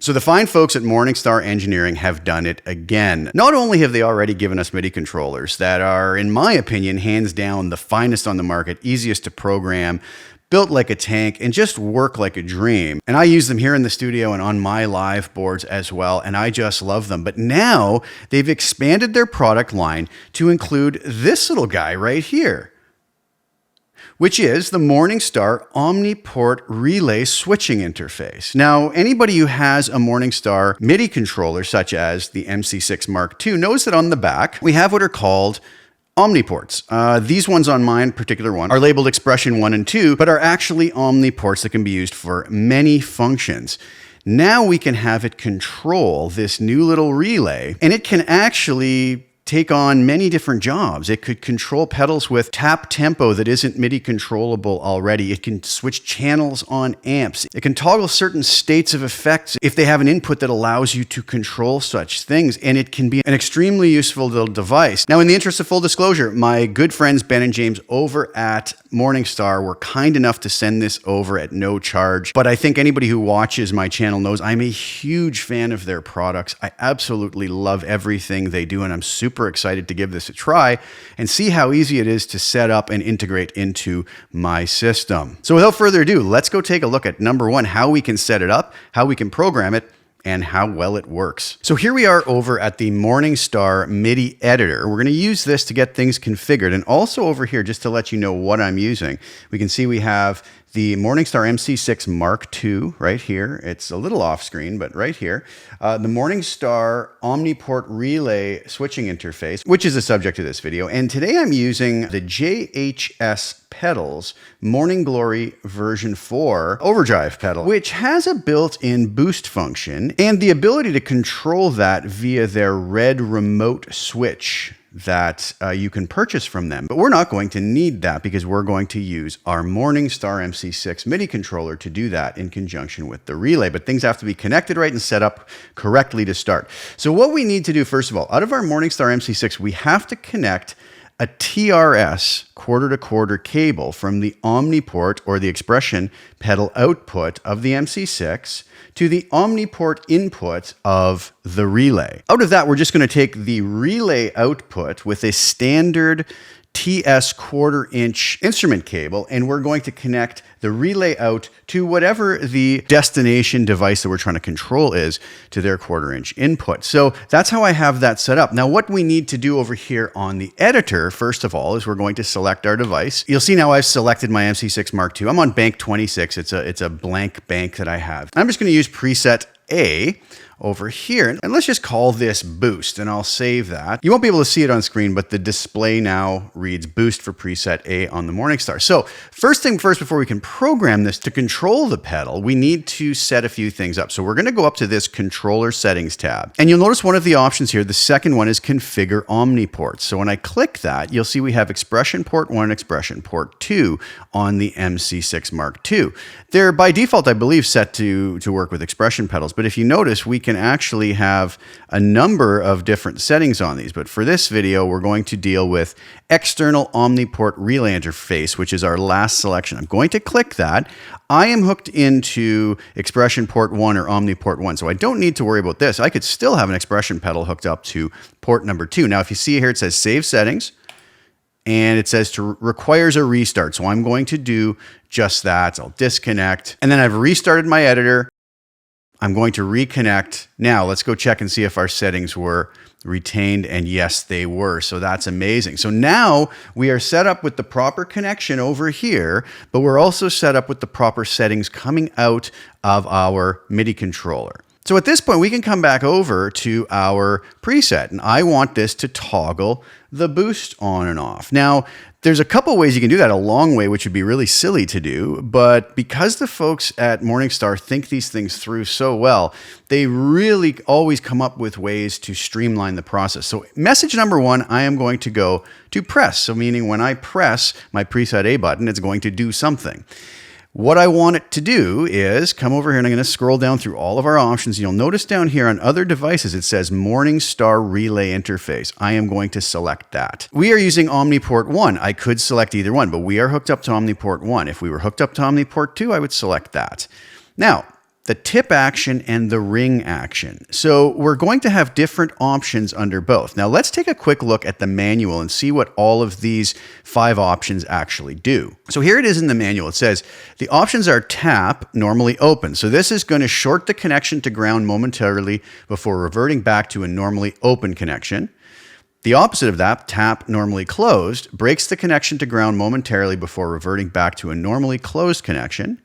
So the fine folks at Morningstar Engineering have done it again. Not only have they already given us MIDI controllers that are, in my opinion, hands down the finest on the market, easiest to program, built like a tank, and just work like a dream. And I use them here in the studio and on my live boards as well, and I just love them. But now they've expanded their product line to include this little guy right here, which is the Morningstar Omniport relay switching interface. Now, anybody who has a Morningstar MIDI controller, such as the MC6 Mark II, knows that on the back, we have what are called Omniports. These ones on mine, particular one, are labeled Expression 1 and 2, but are actually Omniports that can be used for many functions. Now we can have it control this new little relay, and it can actually take on many different jobs. It could control pedals with tap tempo that isn't MIDI controllable already. It can switch channels on amps. It can toggle certain states of effects if they have an input that allows you to control such things. And it can be an extremely useful little device. Now, in the interest of full disclosure, my good friends Ben and James over at Morningstar were kind enough to send this over at no charge. But I think anybody who watches my channel knows I'm a huge fan of their products. I absolutely love everything they do, and I'm super excited to give this a try and see how easy it is to set up and integrate into my system. So without further ado, let's go take a look at number one, how we can set it up, how we can program it, and how well it works. So here we are over at the Morningstar MIDI editor. We're going to use this to get things configured. And also over here, just to let you know what I'm using, we can see we have the Morningstar MC6 Mark II right here. It's a little off screen, but right here. The Morningstar Omniport relay switching interface, which is the subject of this video. And today I'm using the JHS Pedals Morning Glory version 4 overdrive pedal, which has a built-in boost function and the ability to control that via their red remote switch that you can purchase from them. But we're not going to need that because we're going to use our Morningstar MC6 MIDI controller to do that in conjunction with the relay. But things have to be connected right and set up correctly to start. So what we need to do, first of all, out of our Morningstar MC6, we have to connect a TRS quarter-to-quarter cable from the Omniport or the expression pedal output of the MC6 to the Omniport input of the relay. Out of that, we're just going to take the relay output with a standard TS quarter-inch instrument cable, and we're going to connect the relay out to whatever the destination device that we're trying to control is to their quarter-inch input. So that's how I have that set up. Now, what we need to do over here on the editor, first of all, is we're going to select our device. You'll see now I've selected my MC6 Mark II. I'm on bank 26. It's a blank bank that I have. I'm just going to use preset A over here. And let's just call this boost, and I'll save that. You won't be able to see it on screen, but the display now reads boost for preset A on the Morningstar. So first thing first, before we can program this to control the pedal, we need to set a few things up. So we're going to go up to this controller settings tab, and you'll notice one of the options here, the second one is configure Omniport. So when I click that, you'll see we have expression port 1 and expression port 2 on the MC6 Mark II. They're by default, I believe, set to work with expression pedals, but if you notice, we can actually have a number of different settings on these. But for this video, we're going to deal with external Omniport relay interface, which is our last selection. I'm going to click that. I am hooked into expression port 1 or Omniport 1, so I don't need to worry about this. I could still have an expression pedal hooked up to port number 2. Now, if you see here, it says save settings, and it says to requires a restart. So I'm going to do just that. I'll disconnect, and then I've restarted my editor. I'm going to reconnect. Now let's go check and see if our settings were retained, and yes, they were. So that's amazing. So now we are set up with the proper connection over here, but we're also set up with the proper settings coming out of our MIDI controller. So at this point, we can come back over to our preset, and I want this to toggle the boost on and off. Now, there's a couple ways you can do that, a long way, which would be really silly to do, but because the folks at Morningstar think these things through so well, they really always come up with ways to streamline the process. So message number one, I am going to go to press. So meaning when I press my preset A button, it's going to do something. What I want it to do is come over here, and I'm going to scroll down through all of our options. You'll notice down here on other devices, it says Morningstar Relay Interface. I am going to select that. We are using Omniport 1. I could select either one, but we are hooked up to Omniport 1. If we were hooked up to Omniport 2, I would select that. Now, the tip action and the ring action. So we're going to have different options under both. Now let's take a quick look at the manual and see what all of these 5 options actually do. So here it is in the manual. It says the options are tap, normally open. So this is going to short the connection to ground momentarily before reverting back to a normally open connection. The opposite of that, tap, normally closed, breaks the connection to ground momentarily before reverting back to a normally closed connection.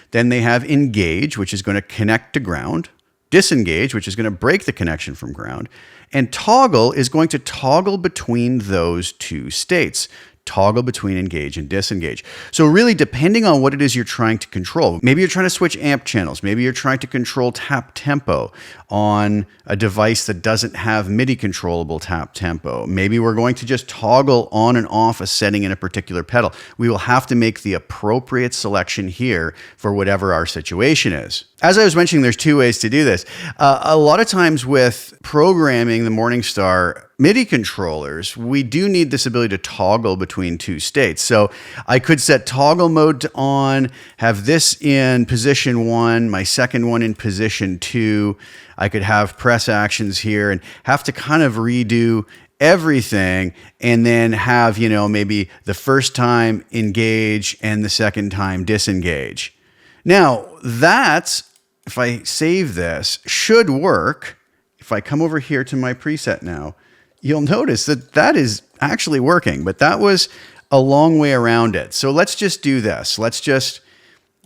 Then they have engage, which is going to connect to ground, disengage, which is going to break the connection from ground, and toggle is going to toggle between those 2 states. Toggle between engage and disengage. So really, depending on what it is you're trying to control, maybe you're trying to switch amp channels, maybe you're trying to control tap tempo on a device that doesn't have MIDI controllable tap tempo. Maybe we're going to just toggle on and off a setting in a particular pedal. We will have to make the appropriate selection here for whatever our situation is. As I was mentioning, there's 2 ways to do this. A lot of times with programming the Morningstar MIDI controllers, we do need this ability to toggle between 2 states. So I could set toggle mode to on, have this in position 1, my second one in position 2. I could have press actions here and have to kind of redo everything and then have, maybe the first time engage and the second time disengage. Now, that, if I save this, should work. If I come over here to my preset now, you'll notice that that is actually working, but that was a long way around it. So let's just do this. Let's just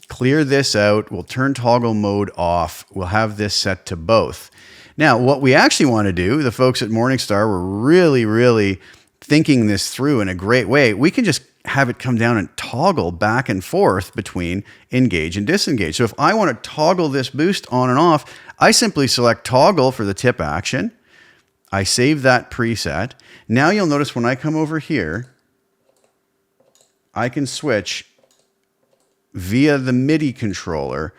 clear this out. We'll turn toggle mode off. We'll have this set to both. Now, what we actually want to do, the folks at Morningstar were really thinking this through in a great way. We can just have it come down and toggle back and forth between engage and disengage. So if I want to toggle this boost on and off, I simply select toggle for the tip action. I save that preset. Now you'll notice when I come over here, I can switch via the MIDI controller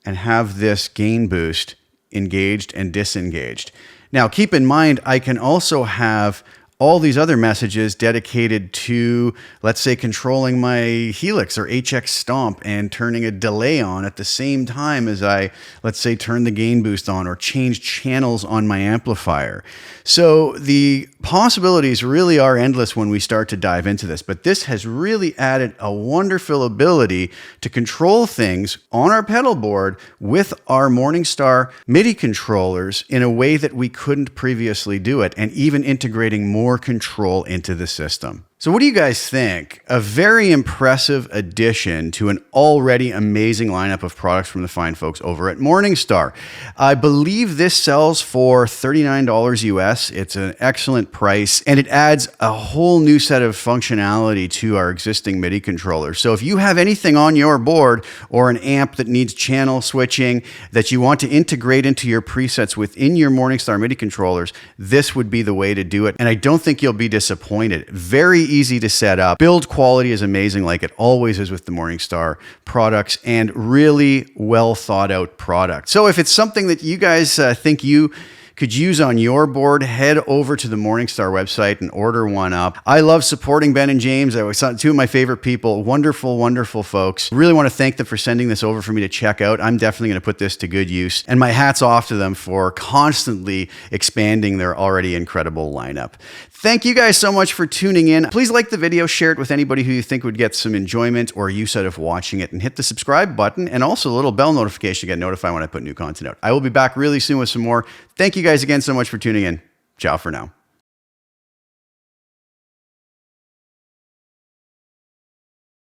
and have this gain boost engaged and disengaged. Now keep in mind, I can also have all these other messages dedicated to, let's say, controlling my Helix or HX Stomp and turning a delay on at the same time as I, let's say, turn the gain boost on or change channels on my amplifier. So the possibilities really are endless when we start to dive into this, but this has really added a wonderful ability to control things on our pedal board with our Morningstar MIDI controllers in a way that we couldn't previously do it, and even integrating more control into the system. So what do you guys think? A very impressive addition to an already amazing lineup of products from the fine folks over at Morningstar. I believe this sells for $39 US. It's an excellent price, and it adds a whole new set of functionality to our existing MIDI controllers. So if you have anything on your board or an amp that needs channel switching that you want to integrate into your presets within your Morningstar MIDI controllers, this would be the way to do it. And I don't think you'll be disappointed. Very easy to set up. Build quality is amazing, like it always is with the Morningstar products, and really well thought out product. So if it's something that you guys think you could use on your board, head over to the Morningstar website and order one up. I love supporting Ben and James. I was 2 of my favorite people. Wonderful folks. Really want to thank them for sending this over for me to check out. I'm definitely going to put this to good use. And my hat's off to them for constantly expanding their already incredible lineup. Thank you guys so much for tuning in. Please like the video, share it with anybody who you think would get some enjoyment or use out of watching it, and hit the subscribe button and also the little bell notification to get notified when I put new content out. I will be back really soon with some more. Thank you guys again so much for tuning in. Ciao for now.